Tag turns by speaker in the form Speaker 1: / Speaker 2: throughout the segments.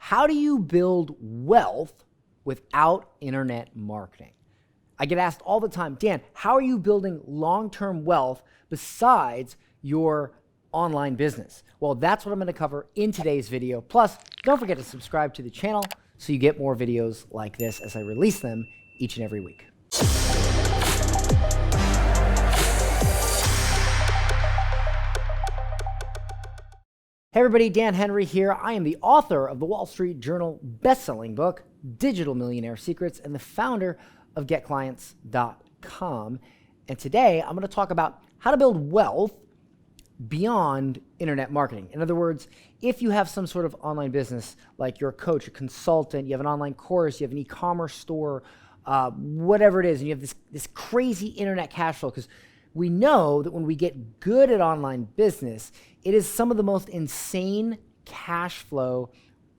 Speaker 1: How do you build wealth without internet marketing? I get asked all the time, Dan, how are you building long-term wealth besides your online business? Well, that's what I'm going to cover in today's video. Plus, don't forget to subscribe to the channel so you get more videos like this as I release them each and every week. Hey everybody, Dan Henry here. I am the author of the Wall Street Journal best-selling book, Digital Millionaire Secrets, and the founder of 𝐃𝐚𝐧.com. And today I'm going to talk about how to build wealth beyond internet marketing. In other words, if you have some sort of online business, like you're a coach, a consultant, you have an online course, you have an e-commerce store, whatever it is, and you have this crazy internet cash flow, because we know that when we get good at online business, it is some of the most insane cash flow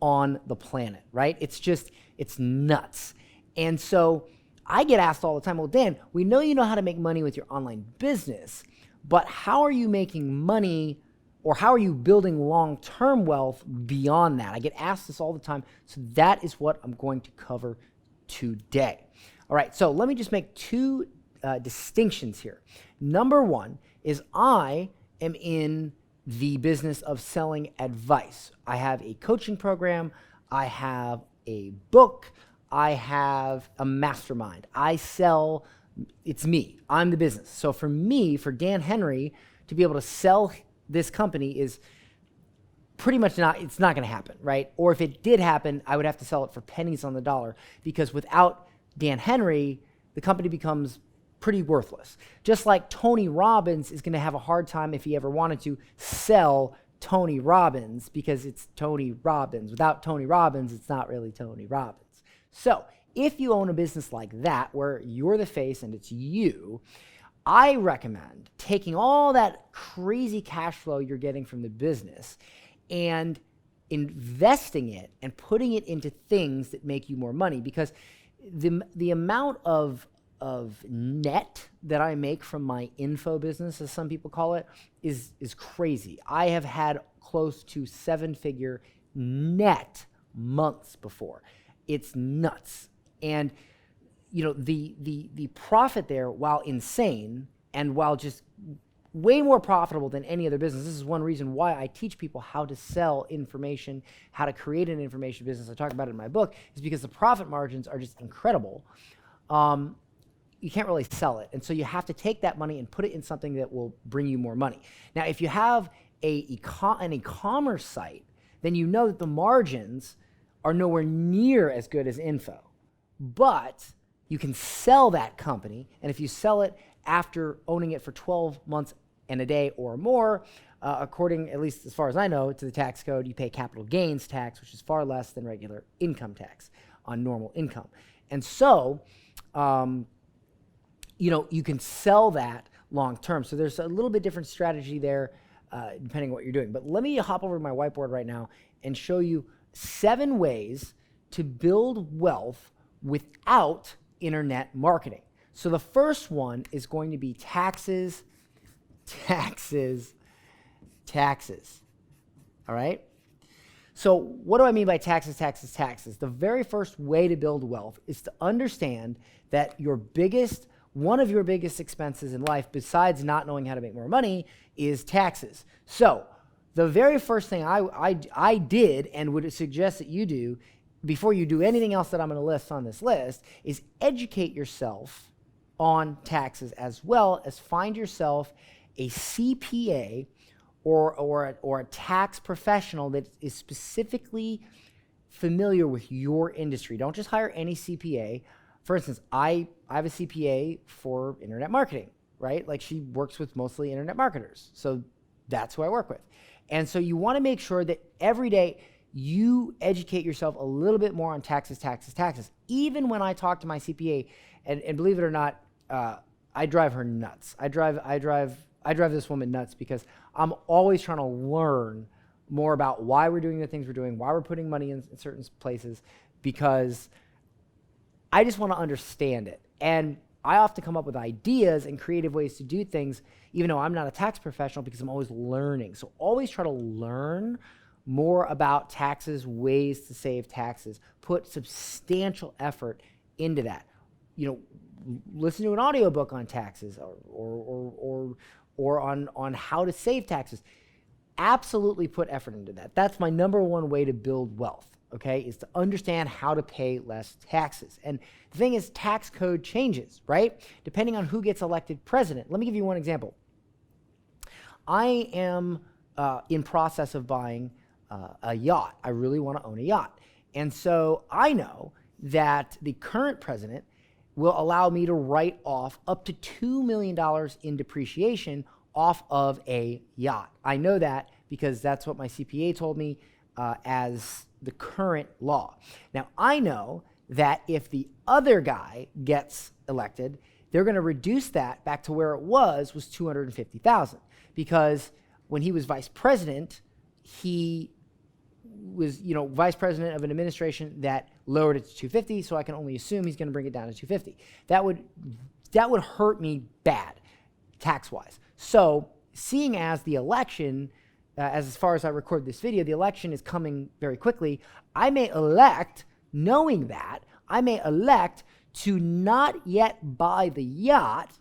Speaker 1: on the planet, right? It's nuts. And so I get asked all the time, well, Dan, we know you know how to make money with your online business, but how are you making money, or how are you building long-term wealth beyond that? I get asked this all the time, so that is what I'm going to cover today. All right, so let me just make two distinctions here. Number one is I am in the business of selling advice. I have a coaching program, I have a book, I have a mastermind. I sell, it's me, I'm the business. So for me, for Dan Henry, to be able to sell this company is pretty much it's not gonna happen, right? Or if it did happen, I would have to sell it for pennies on the dollar, because without Dan Henry, the company becomes pretty worthless. Just like Tony Robbins is going to have a hard time, if he ever wanted to, sell Tony Robbins, because it's Tony Robbins. Without Tony Robbins, it's not really Tony Robbins. So if you own a business like that, where you're the face and it's you, I recommend taking all that crazy cash flow you're getting from the business and investing it and putting it into things that make you more money, because the amount of net that I make from my info business, as some people call it, is crazy. I have had close to 7-figure net months before. It's nuts. And you know, the profit there, while insane and while just way more profitable than any other business, this is one reason why I teach people how to sell information, how to create an information business. I talk about it in my book, is because the profit margins are just incredible. You can't really sell it. And so you have to take that money and put it in something that will bring you more money. Now, if you have an e-commerce site, then you know that the margins are nowhere near as good as info. But you can sell that company, and if you sell it after owning it for 12 months and a day or more, according, at least as far as I know, to the tax code, you pay capital gains tax, which is far less than regular income tax on normal income. And so, you know, you can sell that long term. So there's a little bit different strategy there, depending on what you're doing. But let me hop over to my whiteboard right now and show you 7 ways to build wealth without internet marketing. So the first one is going to be taxes, taxes, taxes. All right? So what do I mean by taxes, taxes, taxes? The very first way to build wealth is to understand that one of your biggest expenses in life, besides not knowing how to make more money, is taxes. So the very first thing I did, and would suggest that you do before you do anything else that I'm going to list on this list, is educate yourself on taxes, as well as find yourself a CPA or a tax professional that is specifically familiar with your industry. Don't just hire any CPA. For instance, I have a CPA for internet marketing, right? Like, she works with mostly internet marketers. So that's who I work with. And so you want to make sure that every day you educate yourself a little bit more on taxes, taxes, taxes. Even when I talk to my CPA, and believe it or not, I drive her nuts. I drive this woman nuts, because I'm always trying to learn more about why we're doing the things we're doing, why we're putting money in certain places, because I just want to understand it. And I often come up with ideas and creative ways to do things, even though I'm not a tax professional, because I'm always learning. So always try to learn more about taxes, ways to save taxes. Put substantial effort into that. Listen to an audiobook on taxes or on how to save taxes. Absolutely put effort into that. That's my number one way to build wealth, okay, is to understand how to pay less taxes. And the thing is, tax code changes, right? Depending on who gets elected president. Let me give you one example. I am in process of buying a yacht. I really want to own a yacht. And so I know that the current president will allow me to write off up to $2 million in depreciation off of a yacht. I know that because that's what my CPA told me as the current law. Now, I know that if the other guy gets elected, they're going to reduce that back to where it was $250,000, because when he was vice president, he was, vice president of an administration that lowered it to 250. So I can only assume he's going to bring it down to 250. That would hurt me bad tax-wise. So seeing as the election, as far as I record this video, the election is coming very quickly, I may elect, knowing that, to not yet buy the yacht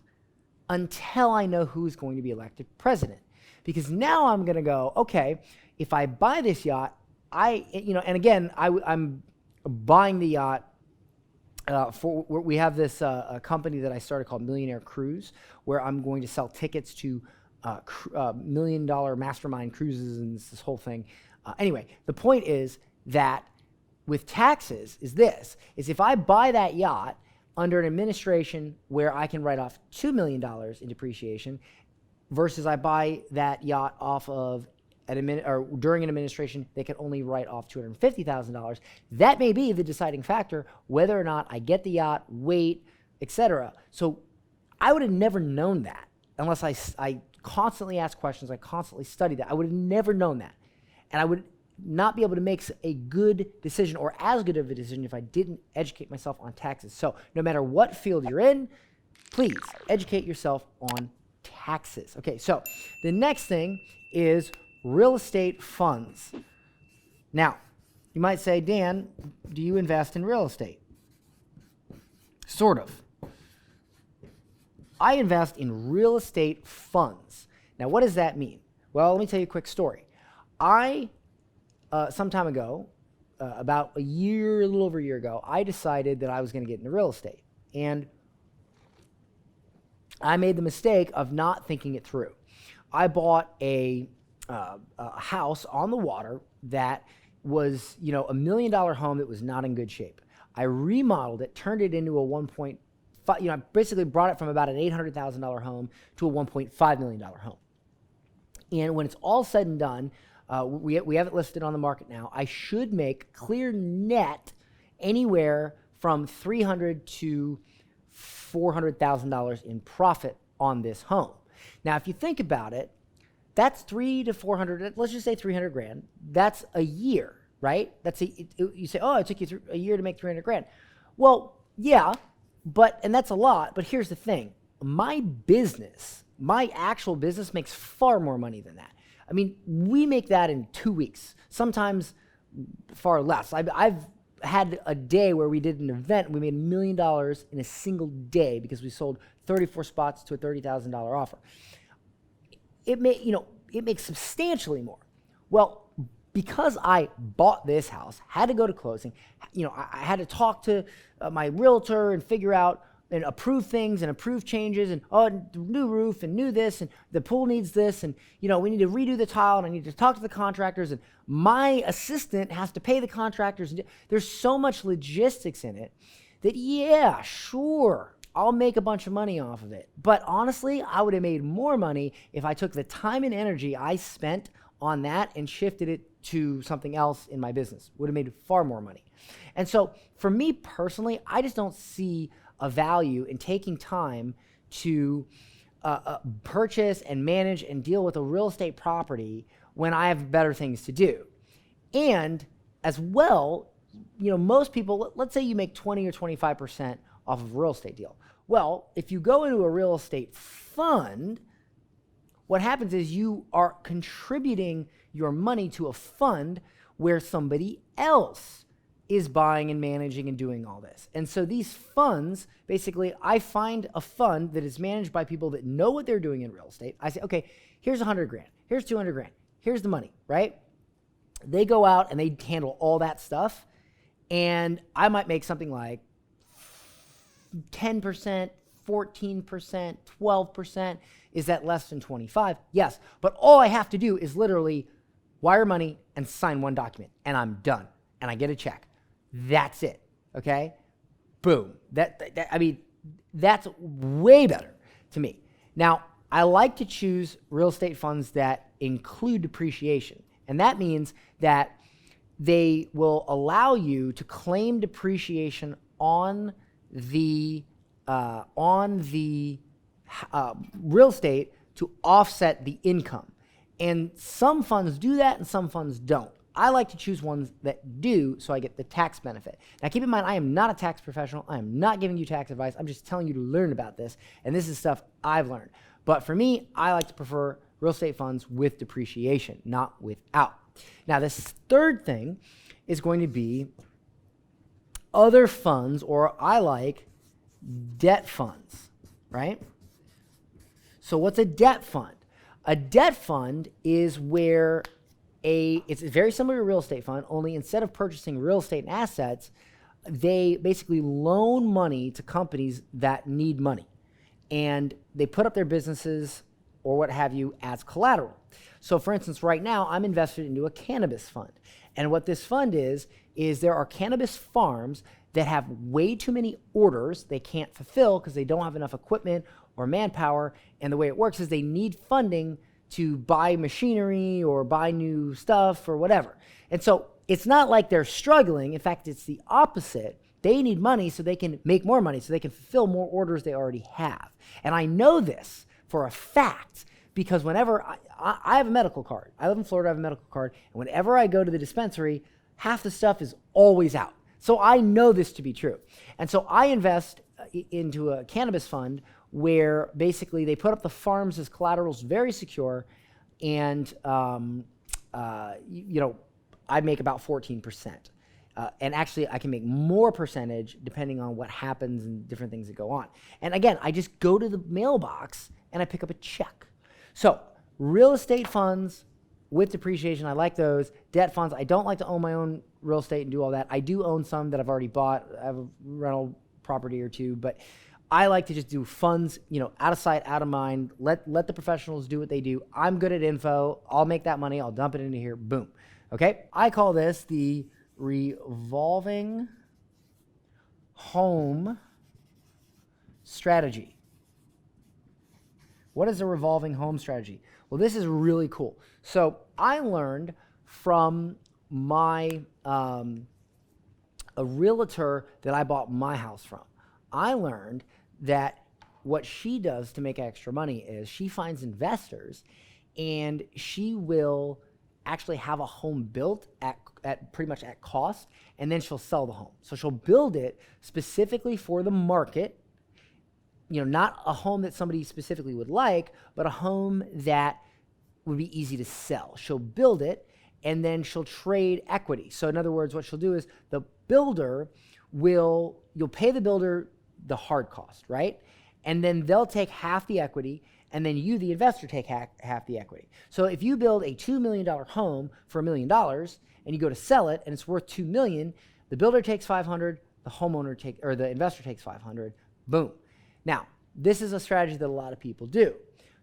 Speaker 1: until I know who's going to be elected president. Because now I'm going to go, okay, if I buy this yacht, and again, I'm buying the yacht we have this a company that I started called Millionaire Cruise, where I'm going to sell tickets to $1 million mastermind cruises and this whole thing. Anyway, the point is that with taxes is if I buy that yacht under an administration where I can write off $2 million in depreciation versus I buy that yacht off of during an administration they can only write off $250,000, that may be the deciding factor whether or not I get the yacht, weight, etc. So I would have never known that unless I constantly ask questions, I constantly study that. I would have never known that. And I would not be able to make a good decision or as good of a decision if I didn't educate myself on taxes. So no matter what field you're in, please educate yourself on taxes. Okay, so the next thing is real estate funds. Now, you might say, Dan, do you invest in real estate? Sort of. I invest in real estate funds. Now, what does that mean? Well, let me tell you a quick story. Some time ago, about a little over a year ago, I decided that I was going to get into real estate. And I made the mistake of not thinking it through. I bought a house on the water that was, $1 million home that was not in good shape. I remodeled it, turned it into a 1.5, I basically brought it from about an $800,000 home to a $1.5 million home. And when it's all said and done, we have it listed on the market now, I should make clear net anywhere from $300,000 to $400,000 in profit on this home. Now, if you think about it, that's $300,000 to $400,000. Let's just say $300,000. That's a year, right? You say, oh, it took you a year to make $300,000. Well, yeah, and that's a lot. But here's the thing: my actual business, makes far more money than that. I mean, we make that in 2 weeks, sometimes far less. I've had a day where we did an event and we made $1 million in a single day because we sold 34 spots to a $30,000 offer. It makes substantially more. Well, because I bought this house, had to go to closing, I had to talk to my realtor and figure out and approve things and approve changes and new roof and new this and the pool needs this and we need to redo the tile and I need to talk to the contractors and my assistant has to pay the contractors. There's so much logistics in it that, yeah, sure, I'll make a bunch of money off of it. But honestly, I would have made more money if I took the time and energy I spent on that and shifted it to something else in my business. Would have made far more money. And so for me personally, I just don't see a value in taking time to purchase and manage and deal with a real estate property when I have better things to do. And as well, most people, let's say you make 20 or 25% off of a real estate deal. Well, if you go into a real estate fund, what happens is you are contributing your money to a fund where somebody else is buying and managing and doing all this. And so these funds, basically, I find a fund that is managed by people that know what they're doing in real estate. I say, okay, here's 100 grand, here's 200 grand, here's the money, right? They go out and they handle all that stuff, and I might make something like 10%, 14%, 12%. Is that less than 25? Yes, but all I have to do is literally wire money and sign one document, and I'm done, and I get a check. That's it, okay? Boom. I mean, that's way better to me. Now, I like to choose real estate funds that include depreciation, and that means that they will allow you to claim depreciation on the real estate to offset the income. And some funds do that and some funds don't. I like to choose ones that do, so I get the tax benefit. Now, keep in mind, I am not a tax professional. I am not giving you tax advice. I'm just telling you to learn about this, and this is stuff I've learned. But for me, I like to prefer real estate funds with depreciation, not without. Now, this third thing is going to be other funds, or I like debt funds, right? So what's a debt fund? A debt fund is where it's very similar to a real estate fund, only instead of purchasing real estate and assets, they basically loan money to companies that need money. And they put up their businesses or what have you as collateral. So for instance, right now I'm invested into a cannabis fund. And what this fund is there are cannabis farms that have way too many orders they can't fulfill because they don't have enough equipment or manpower. And the way it works is they need funding to buy machinery or buy new stuff or whatever. And so it's not like they're struggling. In fact, it's the opposite. They need money so they can make more money, so they can fulfill more orders they already have. And I know this for a fact because whenever I have a medical card, I live in Florida, I have a medical card, and whenever I go to the dispensary, half the stuff is always out. So I know this to be true. And so I invest into a cannabis fund where basically they put up the farms as collaterals, very secure, and I make about 14%. And actually, I can make more percentage depending on what happens and different things that go on. And again, I just go to the mailbox and I pick up a check. So real estate funds with depreciation, I like those. Debt funds, I don't like to own my own real estate and do all that. I do own some that I've already bought. I have a rental property or two, but I like to just do funds, out of sight, out of mind. Let the professionals do what they do. I'm good at info. I'll make that money. I'll dump it into here. Boom. Okay? I call this the revolving home strategy. What is a revolving home strategy? Well, this is really cool. So I learned from my a realtor that I bought my house from. I learned that what she does to make extra money is she finds investors and she will actually have a home built at pretty much at cost, and then she'll sell the home. So she'll build it specifically for the market, not a home that somebody specifically would like, but a home that would be easy to sell. She'll build it and then she'll trade equity. So in other words, what she'll do is you'll pay the builder the hard cost, right? And then they'll take half the equity, and then you, the investor, take half the equity. So if you build a $2 million home for $1 million and you go to sell it and it's worth $2 million, the builder takes $500, the investor takes $500, boom. Now, this is a strategy that a lot of people do.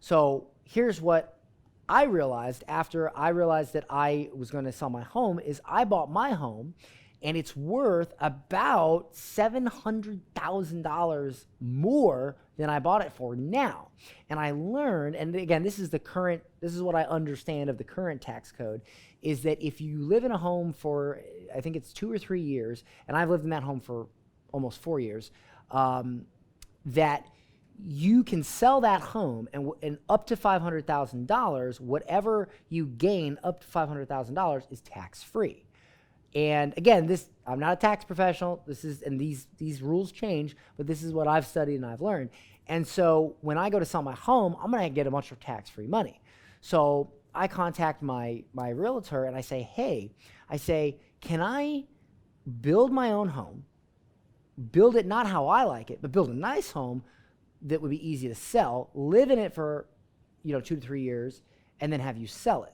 Speaker 1: So here's what I realized after I realized that I was going to sell my home is I bought my home and it's worth about $700,000 more than I bought it for now. And I learned, and again, this is what I understand of the current tax code, is that if you live in a home for, I think it's 2 or 3 years, and I've lived in that home for almost 4 years, that you can sell that home and up to $500,000, whatever you gain up to $500,000 is tax-free. And again, I'm not a tax professional. These rules change, but this is what I've studied and I've learned. And so when I go to sell my home, I'm going to get a bunch of tax-free money. So I contact my realtor and I say, hey, can I build my own home, build it not how I like it, but build a nice home that would be easy to sell, live in it for 2 to 3 years, and then have you sell it?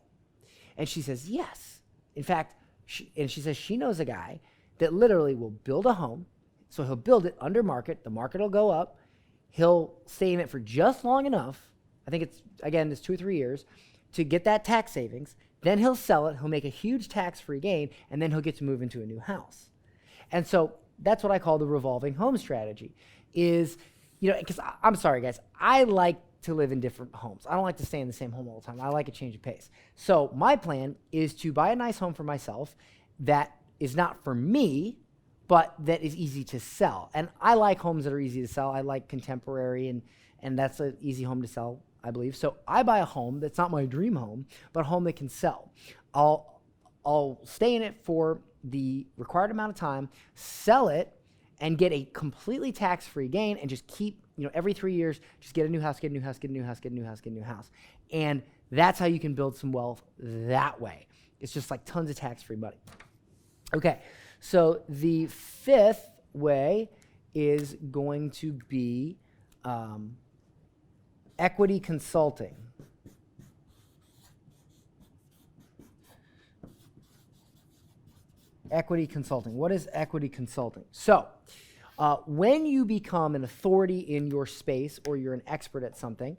Speaker 1: And she says, yes. In fact, she says she knows a guy that literally will build a home. So he'll build it under market. The market will go up. He'll stay in it for just long enough. I think it's 2 or 3 years to get that tax savings. Then he'll sell it. He'll make a huge tax-free gain, and then he'll get to move into a new house. And so that's what I call the revolving home strategy is, because I'm sorry, guys, I like to live in different homes. I don't like to stay in the same home all the time. I like a change of pace. So my plan is to buy a nice home for myself that is not for me, but that is easy to sell. And I like homes that are easy to sell. I like contemporary, and that's an easy home to sell, I believe. So I buy a home that's not my dream home, but a home that can sell. I'll stay in it for the required amount of time, sell it, and get a completely tax-free gain, and just keep, every 3 years, just get a new house, get a new house, get a new house, get a new house, get a new house. And that's how you can build some wealth that way. It's just like tons of tax-free money. Okay, so the fifth way is going to be equity consulting. Equity consulting. What is equity consulting? So, when you become an authority in your space or you're an expert at something,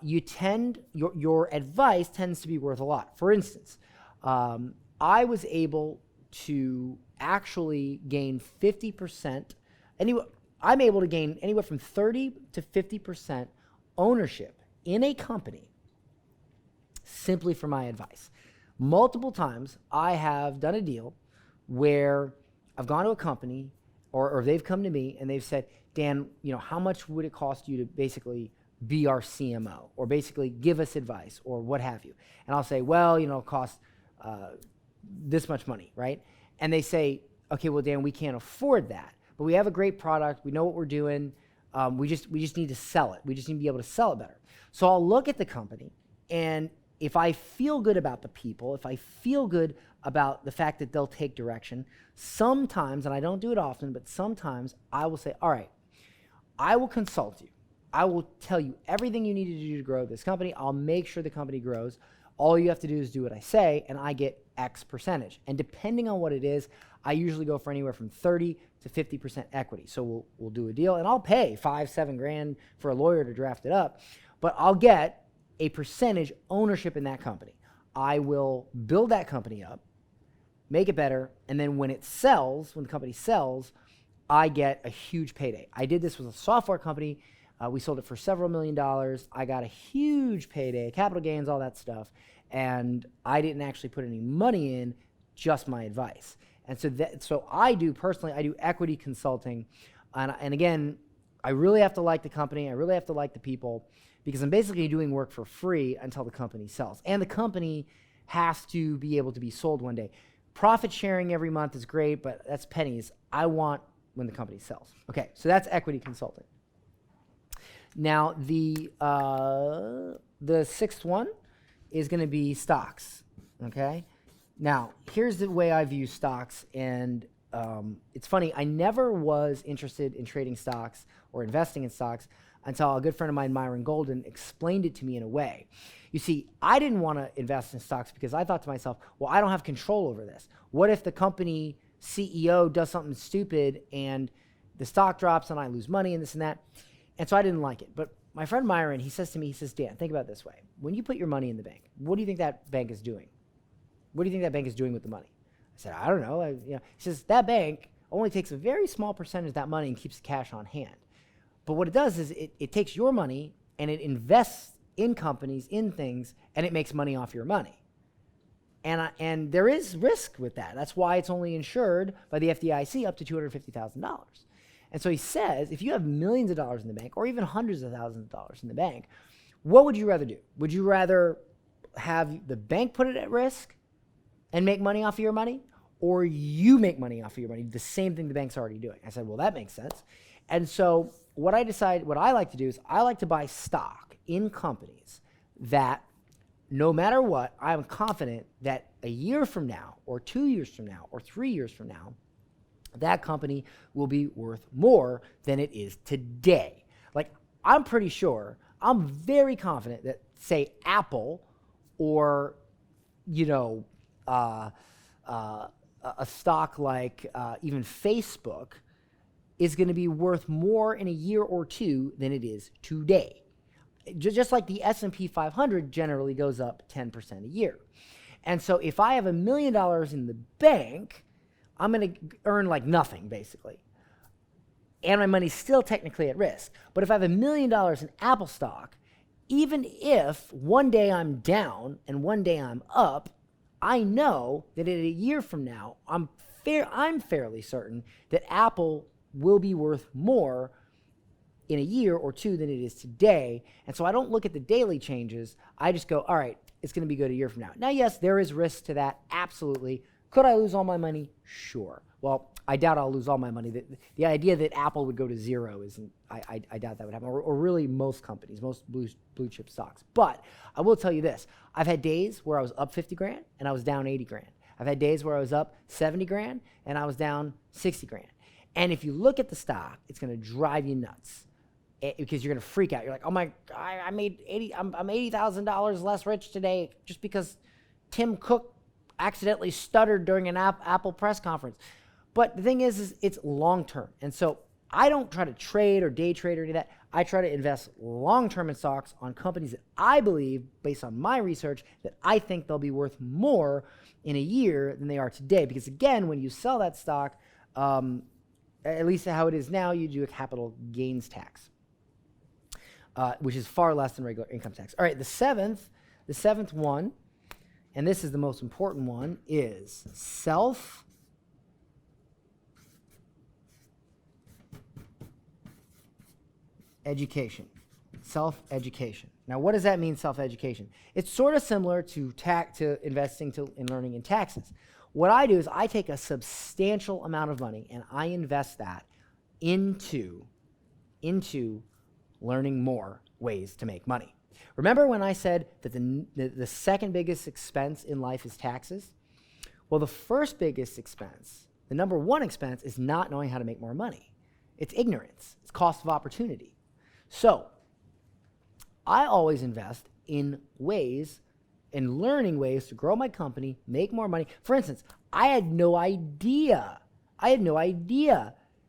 Speaker 1: your advice tends to be worth a lot. For instance, I was able to actually gain 50%. I'm able to gain anywhere from 30 to 50% ownership in a company simply for my advice. Multiple times I have done a deal where I've gone to a company or they've come to me and they've said, Dan, how much would it cost you to basically be our CMO or basically give us advice or what have you? And I'll say, well, it'll cost this much money, right? And they say, okay, well, Dan, we can't afford that, but we have a great product. We know what we're doing. We just need to sell it. We just need to be able to sell it better. So I'll look at the company, and if I feel good about the people, if I feel good about the fact that they'll take direction, sometimes, and I don't do it often, but sometimes I will say, all right, I will consult you. I will tell you everything you need to do to grow this company. I'll make sure the company grows. All you have to do is do what I say, and I get X percentage. And depending on what it is, I usually go for anywhere from 30 to 50% equity. So we'll do a deal, and I'll pay $5-7 grand for a lawyer to draft it up, but I'll get a percentage ownership in that company. I will build that company up, make it better, and then when it sells, when the company sells, I get a huge payday. I did this with a software company. We sold it for several $1 million. I got a huge payday, capital gains, all that stuff, and I didn't actually put any money in, just my advice. And so I do equity consulting, and again, I really have to like the company. I really have to like the people, because I'm basically doing work for free until the company sells. And the company has to be able to be sold one day. Profit sharing every month is great, but that's pennies. I want when the company sells. Okay, so that's equity consulting. Now, the sixth one is going to be stocks, okay? Now, here's the way I view stocks, and it's funny. I never was interested in trading stocks or investing in stocks until a good friend of mine, Myron Golden, explained it to me in a way. You see, I didn't want to invest in stocks because I thought to myself, well, I don't have control over this. What if the company CEO does something stupid and the stock drops and I lose money and this and that? And so I didn't like it. But my friend Myron, he says to me, Dan, think about it this way. When you put your money in the bank, what do you think that bank is doing? What do you think that bank is doing with the money? I said, I don't know. He says, that bank only takes a very small percentage of that money and keeps the cash on hand. But what it does is it takes your money and it invests in companies, in things, and it makes money off your money. And there is risk with that. That's why it's only insured by the FDIC up to $250,000. And so he says, if you have millions of dollars in the bank or even hundreds of thousands of dollars in the bank, what would you rather do? Would you rather have the bank put it at risk and make money off of your money? or you make money off of your money, the same thing the bank's already doing. I said, well, that makes sense. And so what I like to do is I like to buy stock in companies that no matter what, I'm confident that a year from now or 2 years from now or 3 years from now, that company will be worth more than it is today. Like, I'm pretty sure, I'm very confident that, say, Apple or, a stock like even Facebook is going to be worth more in a year or two than it is today. Just like the S&P 500 generally goes up 10% a year. And so if I have $1 million in the bank, I'm going to earn like nothing, basically. And my money's still technically at risk. But if I have $1 million in Apple stock, even if one day I'm down and one day I'm up, I know that in a year from now, I'm fairly certain that Apple will be worth more in a year or two than it is today. And so I don't look at the daily changes. I just go, all right, it's going to be good a year from now. Now, yes, there is risk to that. Absolutely. Could I lose all my money? Sure. Well, I doubt I'll lose all my money. The idea that Apple would go to zero isn't, I doubt that would happen, or really most companies, most blue chip stocks. But I will tell you this. I've had days where I was up 50 grand and I was down 80 grand. I've had days where I was up 70 grand and I was down 60 grand. And if you look at the stock, it's going to drive you nuts because you're going to freak out. You're like, oh my, I made I'm $80,000 less rich today just because Tim Cook accidentally stuttered during an Apple press conference. But the thing is it's long-term. And so I don't try to trade or day trade or any of that. I try to invest long-term in stocks on companies that I believe, based on my research, that I think they'll be worth more in a year than they are today. Because again, when you sell that stock, at least how it is now, you do a capital gains tax, which is far less than regular income tax. All right, the seventh one, and this is the most important one, is self-education. Self-education. Now, what does that mean, self-education? It's sort of similar to investing and learning in taxes. What I do is I take a substantial amount of money and I invest that into learning more ways to make money. Remember when I said that the second biggest expense in life is taxes? Well, the first biggest expense, the number one expense, is not knowing how to make more money. It's ignorance. It's cost of opportunity. So I always invest in learning ways to grow my company, make more money. For instance, I had no idea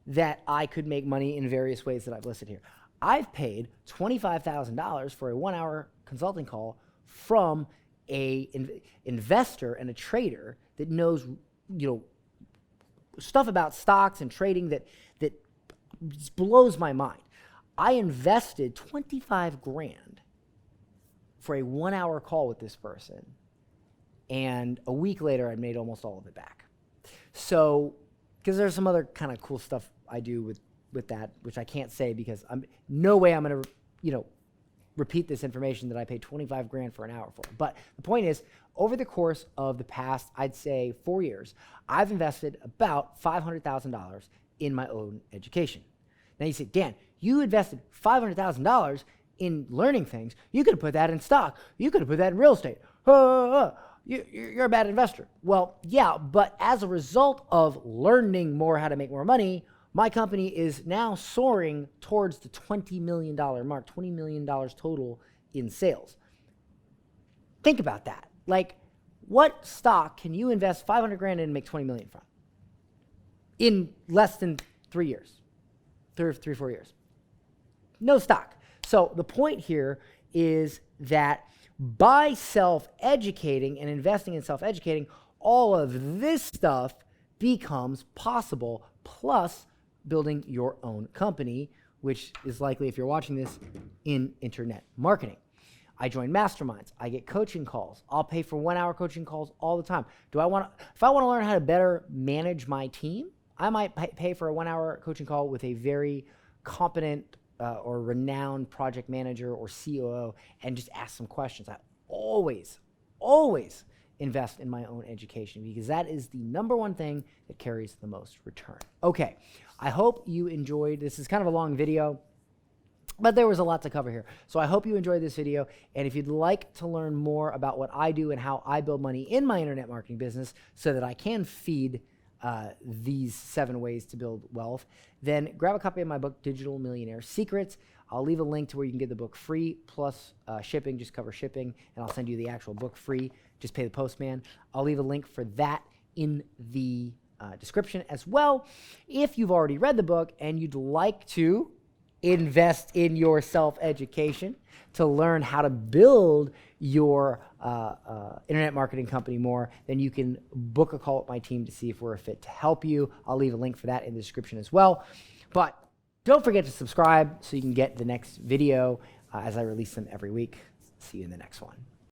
Speaker 1: that I could make money in various ways that I've listed here. I've paid $25,000 for a 1-hour consulting call from an investor and a trader that knows, stuff about stocks and trading that just blows my mind. I invested 25 grand for a 1-hour call with this person, and a week later I made almost all of it back. So, because there's some other kind of cool stuff I do with that, which I can't say because no way I'm going to, repeat this information that I paid 25 grand for an hour for. But the point is, over the course of the past, I'd say 4 years, I've invested about $500,000 in my own education. Now you say, Dan, you invested $500,000 in learning things. You could have put that in stock. You could have put that in real estate. You're a bad investor. Well, yeah, but as a result of learning more how to make more money, my company is now soaring towards the $20 million mark, $20 million total in sales. Think about that. Like, what stock can you invest 500 grand in and make 20 million from in less than 3 years, 4 years? No stock. So the point here is that by self-educating and investing in self-educating, all of this stuff becomes possible, plus building your own company, which is likely, if you're watching this, in internet marketing. I join masterminds. I get coaching calls. I'll pay for 1-hour coaching calls all the time. If I want to learn how to better manage my team, I might pay for a 1-hour coaching call with a very competent or renowned project manager or COO and just ask some questions. I always invest in my own education, because that is the number one thing that carries the most return. Okay, I hope you enjoyed. This is kind of a long video, but there was a lot to cover here. So I hope you enjoyed this video. And if you'd like to learn more about what I do and how I build money in my internet marketing business so that I can feed these 7 ways to build wealth, then grab a copy of my book, Digital Millionaire Secrets. I'll leave a link to where you can get the book free, plus shipping. Just cover shipping, and I'll send you the actual book free. Just pay the postman. I'll leave a link for that in the description as well. If you've already read the book and you'd like to invest in your self-education to learn how to build your internet marketing company more, then you can book a call with my team to see if we're a fit to help you. I'll leave a link for that in the description as well. But don't forget to subscribe so you can get the next video as I release them every week. See you in the next one.